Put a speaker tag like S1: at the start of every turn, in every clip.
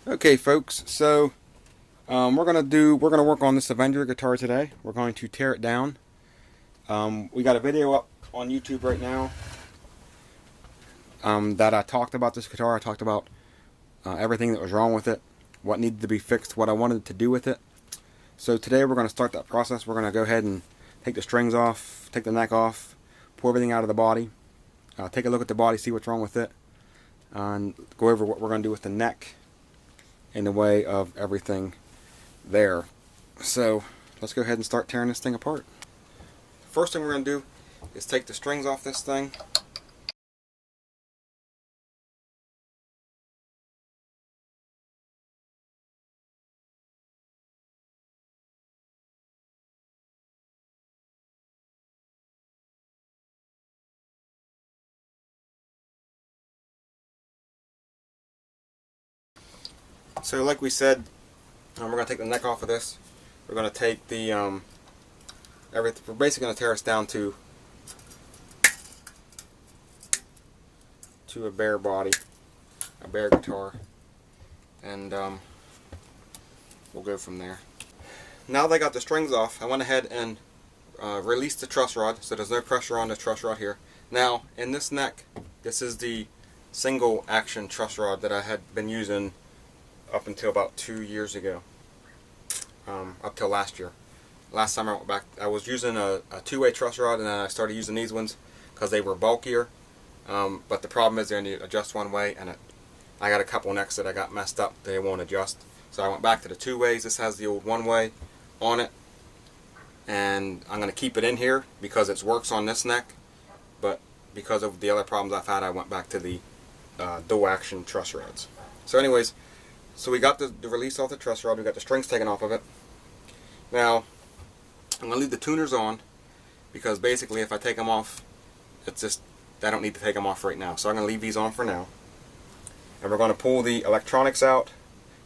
S1: Okay, folks. So we're gonna work on this Avenger guitar today. We're going to tear it down. We got a video up on YouTube right now that I talked about this guitar. I talked about everything that was wrong with it, what needed to be fixed, what I wanted to do with it. So today we're going to start that process. We're going to go ahead and take the strings off, take the neck off, pull everything out of the body, take a look at the body, see what's wrong with it, and go over what we're going to do with the neck in the way of everything there. So let's go ahead and start tearing this thing apart. First thing we're going to do is take the strings off this thing. So like we said, we're going to take the neck off of this. We're going to take the everything. We're basically going to tear us down to a bare body, a bare guitar, and we'll go from there. Now that I got the strings off, I went ahead and released the truss rod, so there's no pressure on the truss rod here. Now in this neck, this is the single action truss rod that I had been using up until about 2 years ago, up till last year. Last time I went back, I was using a two-way truss rod, and then I started using these ones because they were bulkier. But the problem is they only adjust one way, and I got a couple necks that I got messed up. They won't adjust. So I went back to the two ways. This has the old one way on it, and I'm going to keep it in here because it works on this neck. But because of the other problems I've had, I went back to the dual action truss rods. So anyways, so we got the release off the truss rod. We got the strings taken off of it. Now I'm going to leave the tuners on because basically if I take them off, it's just, I don't need to take them off right now. So I'm going to leave these on for now. And we're going to pull the electronics out,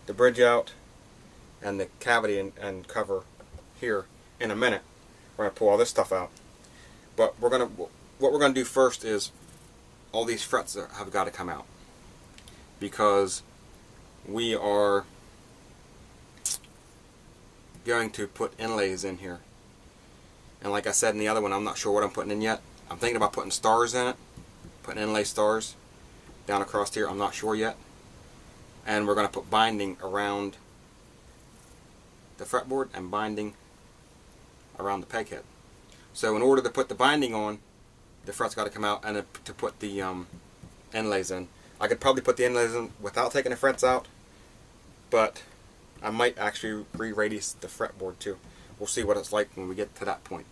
S1: the bridge out, and the cavity and cover here in a minute. We're going to pull all this stuff out. But what we're going to do first is all these frets have got to come out, because we are going to put inlays in here. And like I said in the other one, I'm not sure what I'm putting in yet. I'm thinking about putting stars in it, putting inlay stars down across here. I'm not sure yet. And we're going to put binding around the fretboard and binding around the peg head. So in order to put the binding on, the fret's got to come out, and to put the inlays in. I could probably put the inlays in without taking the frets out, but I might actually re-radius the fretboard too. We'll see what it's like when we get to that point.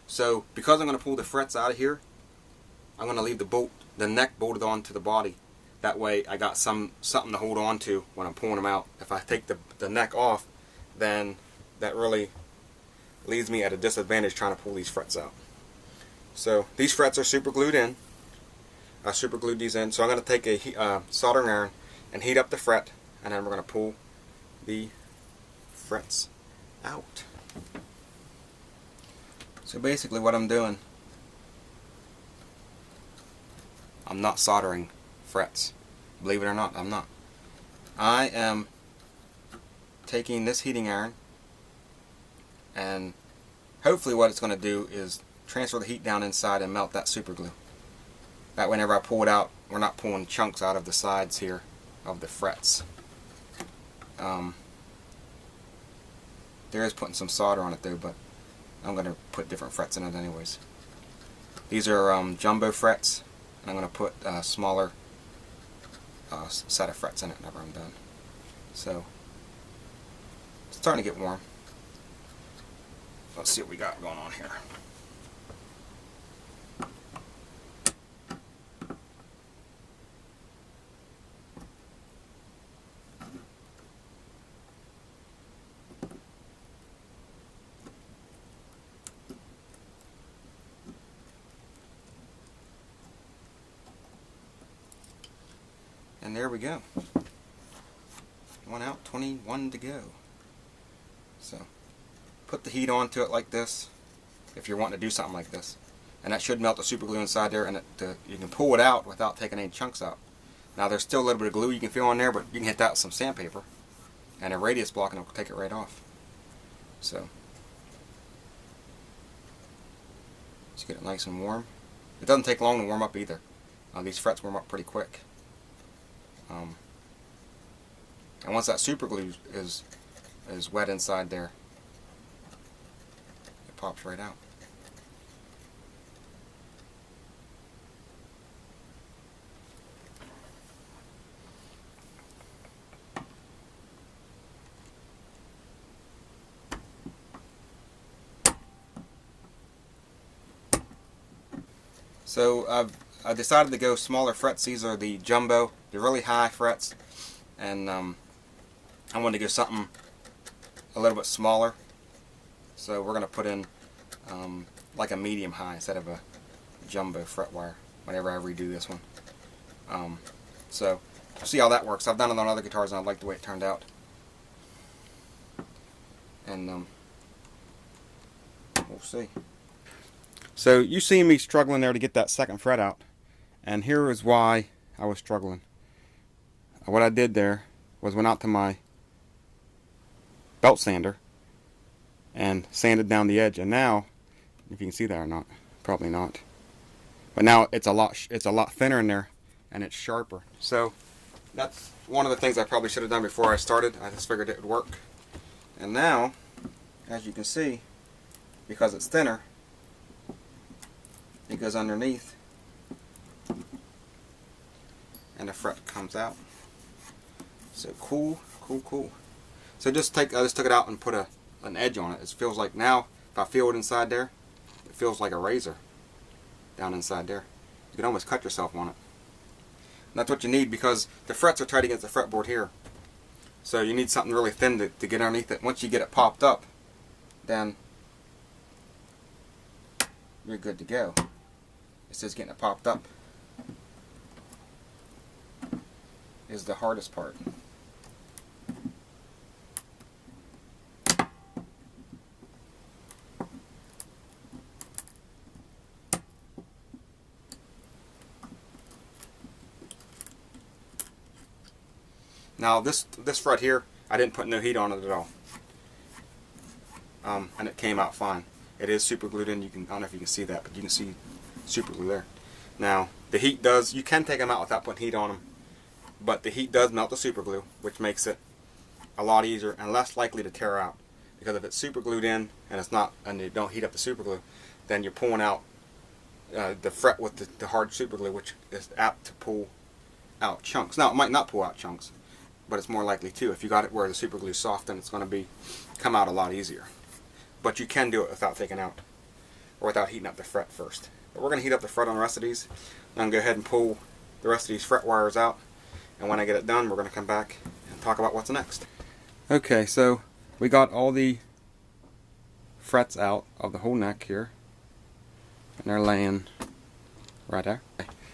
S1: So because I'm going to pull the frets out of here, I'm going to leave the neck bolted onto the body. That way I got something to hold on to when I'm pulling them out. If I take the neck off, then that really leaves me at a disadvantage trying to pull these frets out. So these frets are super glued in. I super glued these in. So I'm going to take a soldering iron and heat up the fret, and then we're going to pull the frets out. So basically what I'm doing, I'm not soldering frets. Believe it or not, I'm not. I am taking this heating iron, and hopefully what it's going to do is transfer the heat down inside and melt that super glue. That way whenever I pull it out, we're not pulling chunks out of the sides here of the frets. There is putting some solder on it though, but I'm going to put different frets in it anyways. These are jumbo frets, and I'm going to put a smaller set of frets in it whenever I'm done. So it's starting to get warm. Let's see what we got going on here. And there we go. One out, 21 to go. So put the heat onto it like this if you're wanting to do something like this. And that should melt the super glue inside there, and you can pull it out without taking any chunks out. Now there's still a little bit of glue you can feel on there, but you can hit that with some sandpaper and a radius block and it'll take it right off. So just get it nice and warm. It doesn't take long to warm up either. These frets warm up pretty quick. And once that super glue is wet inside there, it pops right out. So I decided to go smaller frets. These are the jumbo. They're really high frets, and I wanted to go something a little bit smaller. So we're going to put in like a medium high instead of a jumbo fret wire whenever I redo this one. So we'll see how that works. I've done it on other guitars and I like the way it turned out. And we'll see. So you see me struggling there to get that second fret out, and here is why I was struggling. What I did there was went out to my belt sander and sanded down the edge, and now, if you can see that or not, probably not, but now it's a lot thinner in there and it's sharper. So that's one of the things I probably should have done before I started. I just figured it would work. And now, as you can see, because it's thinner, it goes underneath and the fret comes out. So cool. So I just took it out and put an edge on it. It feels like now, if I feel it inside there, it feels like a razor down inside there. You can almost cut yourself on it. And that's what you need, because the frets are tight against the fretboard here. So you need something really thin to get underneath it. Once you get it popped up, then you're good to go. It's just getting it popped up is the hardest part. Now this fret here, I didn't put no heat on it at all, and it came out fine. It is super glued in. I don't know if you can see that, but you can see super glue there. Now the heat does, you can take them out without putting heat on them, but the heat does melt the super glue, which makes it a lot easier and less likely to tear out. Because if it's super glued in and you don't heat up the super glue, then you're pulling out the fret with the hard super glue, which is apt to pull out chunks. Now it might not pull out chunks, but it's more likely to. If you got it where the super glue is soft, then it's going to come out a lot easier. But you can do it without taking out, or without heating up the fret first. But we're going to heat up the fret on the rest of these. I'm going to go ahead and pull the rest of these fret wires out, and when I get it done, we're going to come back and talk about what's next. Okay, so we got all the frets out of the whole neck here, and they're laying right there.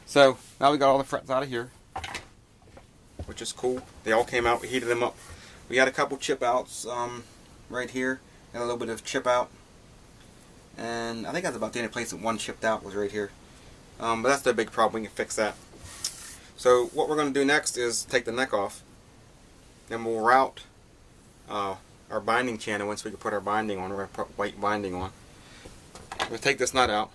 S1: So now we got all the frets out of here, which is cool. They all came out. We heated them up. We had a couple chip outs right here, and a little bit of chip out, and I think that's about the only place that one chipped out was right here. But that's the big problem. We can fix that. So what we're going to do next is take the neck off, then we'll route our binding channel. Once we can put our binding on, we're going to put white binding on. We'll take this nut out,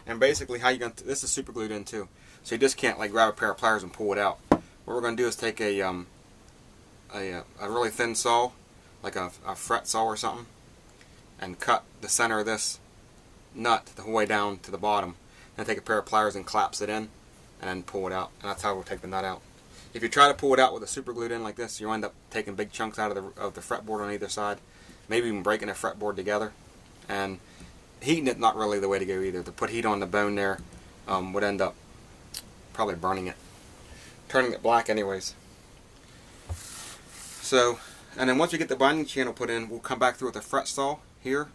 S1: and basically how you going to, this is super glued in too, so you just can't like grab a pair of pliers and pull it out. What we're going to do is take a really thin saw, like a fret saw or something, and cut the center of this nut the whole way down to the bottom. Then take a pair of pliers and clamps it in, and then pull it out. And that's how we'll take the nut out. If you try to pull it out with a super glued in like this, you end up taking big chunks out of the fretboard on either side, maybe even breaking the fretboard together. And heating it, not really the way to go either. To put heat on the bone there would end up probably burning it, turning it black anyways. So, and then once we get the binding channel put in, we'll come back through with a fret saw here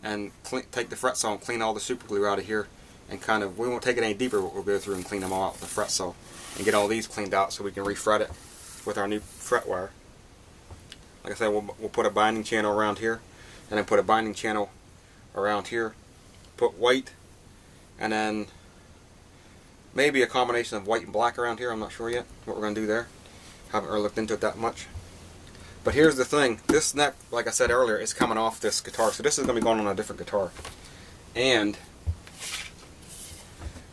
S1: and take the fret saw and clean all the super glue out of here, and kind of, we won't take it any deeper, but we'll go through and clean them all out with the fret saw and get all these cleaned out so we can refret it with our new fret wire. Like I said, we'll put a binding channel around here, and then put a binding channel around here, put white, and then maybe a combination of white and black around here. I'm not sure yet what we're going to do there. Haven't really looked into it that much. But here's the thing. This neck, like I said earlier, is coming off this guitar. So this is going to be going on a different guitar. And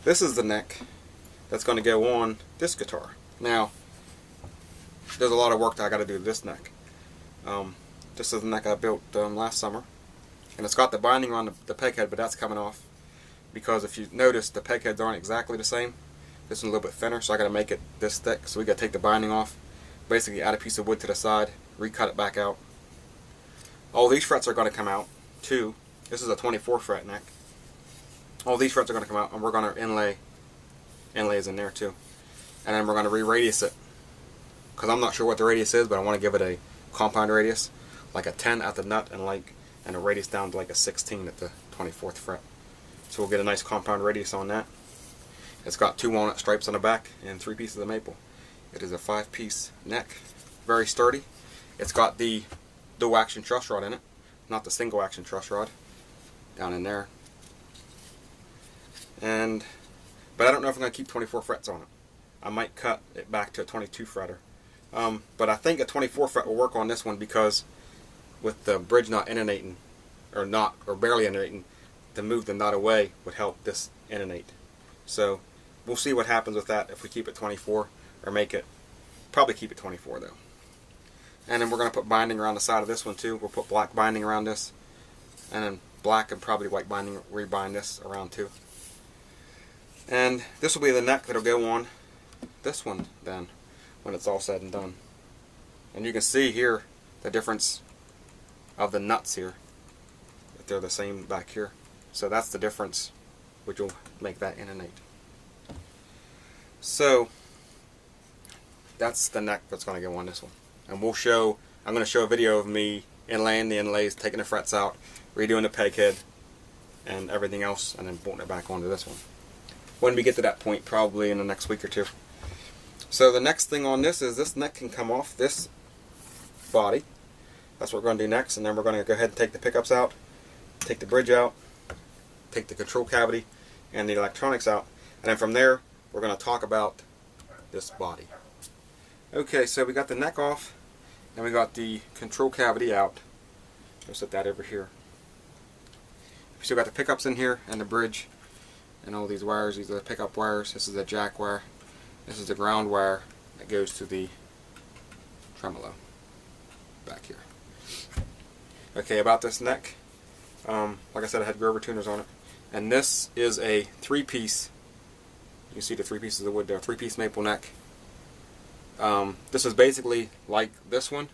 S1: this is the neck that's going to go on this guitar. Now, there's a lot of work that I got to do to this neck. This is the neck I built last summer. And it's got the binding on the peg head, but that's coming off. Because if you notice, the peg heads aren't exactly the same. This one's a little bit thinner, so I got to make it this thick. So we got to take the binding off. Basically add a piece of wood to the side, recut it back out. All these frets are going to come out too. This is a 24 fret neck. All these frets are going to come out, and we're going to inlay inlays in there too. And then we're going to re-radius it. Because I'm not sure what the radius is, but I want to give it a compound radius, like a 10 at the nut and a radius down to like a 16 at the 24th fret. So we'll get a nice compound radius on that. It's got 2 walnut stripes on the back and 3 pieces of maple. It is a 5-piece neck, very sturdy. It's got the dual action truss rod in it, not the single action truss rod down in there. But I don't know if I'm going to keep 24 frets on it. I might cut it back to a 22 fretter. But I think a 24 fret will work on this one because with the bridge not intonating, or barely intonating, to move the nut away would help this intonate. So we'll see what happens with that if we keep it 24 or probably keep it 24 though. And then we're going to put binding around the side of this one too. We'll put black binding around this, and then black and probably white binding, rebind this around too. And this will be the neck that'll go on this one then when it's all said and done. And you can see here the difference of the nuts here, that they're the same back here. So that's the difference which will make that intonate. So that's the neck that's going to go on this one. And I'm going to show a video of me inlaying the inlays, taking the frets out, redoing the peg head and everything else, and then bolting it back onto this one. When we get to that point, probably in the next week or two. So the next thing on this is this neck can come off this body. That's what we're going to do next. And then we're going to go ahead and take the pickups out, take the bridge out, take the control cavity and the electronics out. And then from there, we're going to talk about this body. Okay, so we got the neck off, and we got the control cavity out. I'll set that over here. We still got the pickups in here, and the bridge, and all these wires. These are the pickup wires. This is the jack wire. This is the ground wire that goes to the tremolo back here. Okay, about this neck, like I said, I had Grover tuners on it, and this is a 3-piece. You can see the 3 pieces of wood there, 3-piece maple neck. This is basically like this one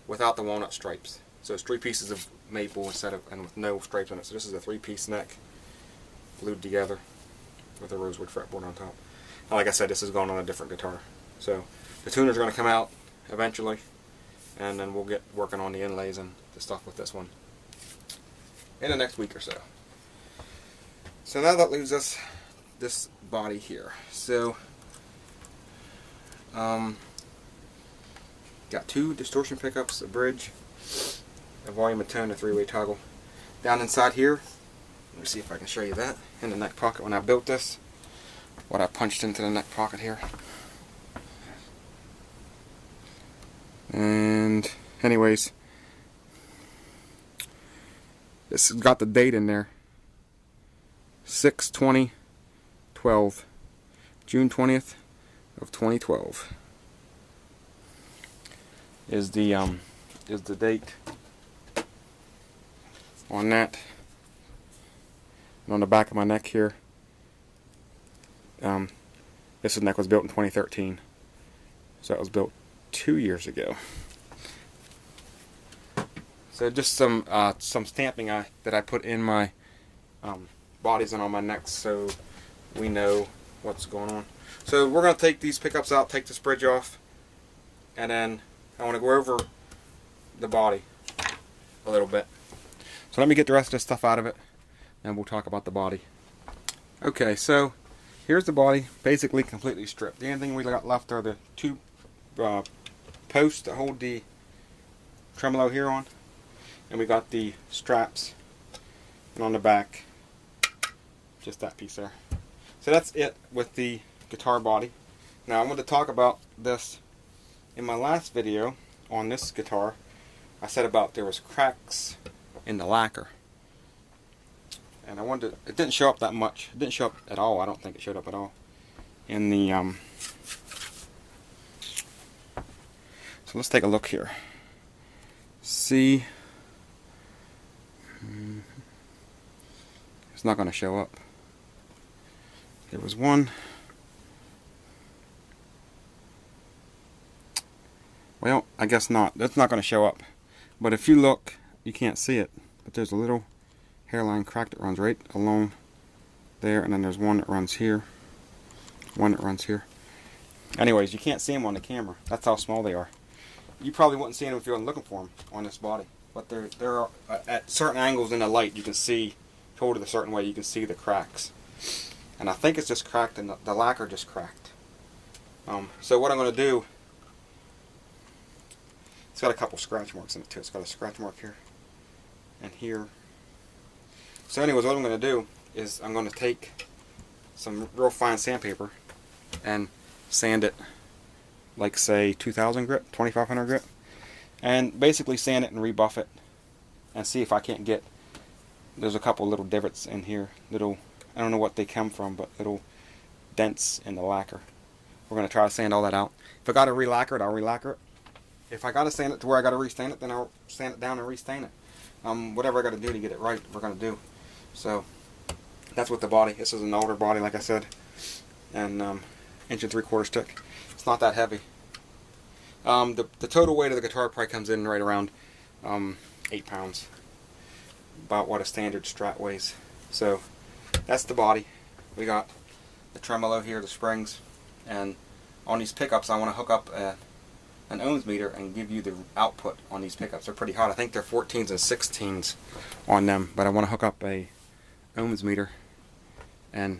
S1: without the walnut stripes. So it's 3 pieces of maple and with no stripes on it. So this is a 3-piece neck glued together with a rosewood fretboard on top. And like I said, this is going on a different guitar. So the tuners are going to come out eventually, and then we'll get working on the inlays and the stuff with this one in the next week or so. So now that leaves us this body here. So got 2 distortion pickups, a bridge, a volume and tone, a 3-way toggle. Down inside here, let me see if I can show you that, in the neck pocket when I built this, what I punched into the neck pocket here. And anyways, this has got the date in there, 6/20/12, June 20th of 2012 is the date on that. And on the back of my neck here, this neck was built in 2013, so it was built 2 years ago. So just some stamping that I put in my bodies and on my necks, so we know what's going on. So we're going to take these pickups out, take this bridge off, and then I want to go over the body a little bit. So let me get the rest of this stuff out of it, and we'll talk about the body. Okay, so here's the body, basically completely stripped. The only thing we got left are the 2 posts that hold the tremolo here on, and we got the straps, and on the back, just that piece there. So that's it with the guitar body. Now I want to talk about this. In my last video on this guitar, I said about there was cracks in the lacquer. And I wanted to, it didn't show up that much. It didn't show up at all. I don't think it showed up at all in the so let's take a look here. See, it's not going to show up. There was one. Well, I guess not. That's not going to show up. But if you look, you can't see it. But there's a little hairline crack that runs right along there, and then there's one that runs here, one that runs here. Anyways, you can't see them on the camera. That's how small they are. You probably wouldn't see them if you weren't looking for them on this body. But they're at certain angles in the light. You can see, told it a certain way, you can see the cracks. And I think it's just cracked, and the lacquer just cracked. So what I'm going to do, it's got a couple scratch marks in it too. It's got a scratch mark here and here. So anyways, what I'm going to do is I'm going to take some real fine sandpaper and sand it like, say, 2000 grit, 2500 grit, and basically sand it and rebuff it and see if I can't get, there's a couple little divots in here, little, I don't know what they come from, but little dents in the lacquer. We're going to try to sand all that out. If I got to re-lacquer it, I'll re-lacquer it. If I got to sand it to where I got to restain it, then I'll sand it down and restain it. Whatever I got to do to get it right, we're going to do. So that's with the body. This is an older body, like I said, and 1 3/4 thick. It's not that heavy. The total weight of the guitar probably comes in right around 8 pounds, about what a standard Strat weighs. So that's the body. We got the tremolo here, the springs, and on these pickups I want to hook up an ohms meter and give you the output on these pickups. They're pretty hot. I think they're 14s and 16s on them, but I want to hook up a ohms meter and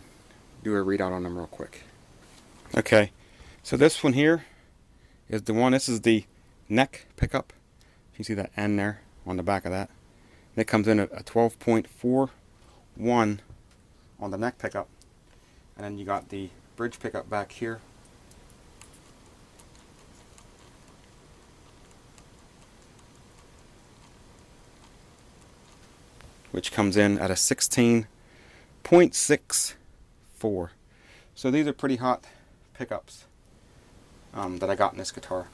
S1: do a readout on them real quick. Okay, so this one here is the one, this is the neck pickup. You see that N there on the back of that. And it comes in at a 12.41 on the neck pickup. And then you got the bridge pickup back here. Which comes in at a 16.64. So these are pretty hot pickups that I got in this guitar.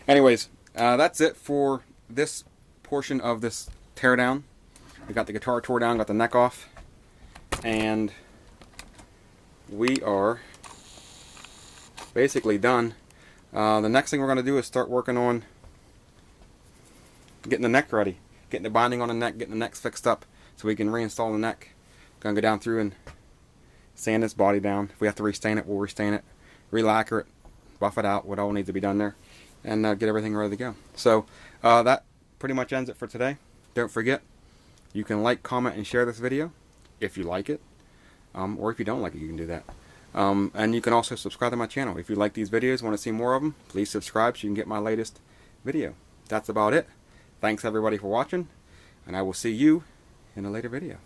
S1: Anyways, that's it for this portion of this teardown. We got the guitar tore down, got the neck off, and we are basically done. The next thing we're going to do is start working on getting the neck ready, getting the binding on the neck, getting the necks fixed up so we can reinstall the neck. Gonna go down through and sand this body down. If we have to restain it, we'll restain it, re-lacquer it, buff it out, what all needs to be done there, and get everything ready to go. So that pretty much ends it for today. Don't forget, you can like, comment, and share this video if you like it, or if you don't like it, you can do that. And you can also subscribe to my channel. If you like these videos, want to see more of them, please subscribe so you can get my latest video. That's about it. Thanks everybody for watching, and I will see you in a later video.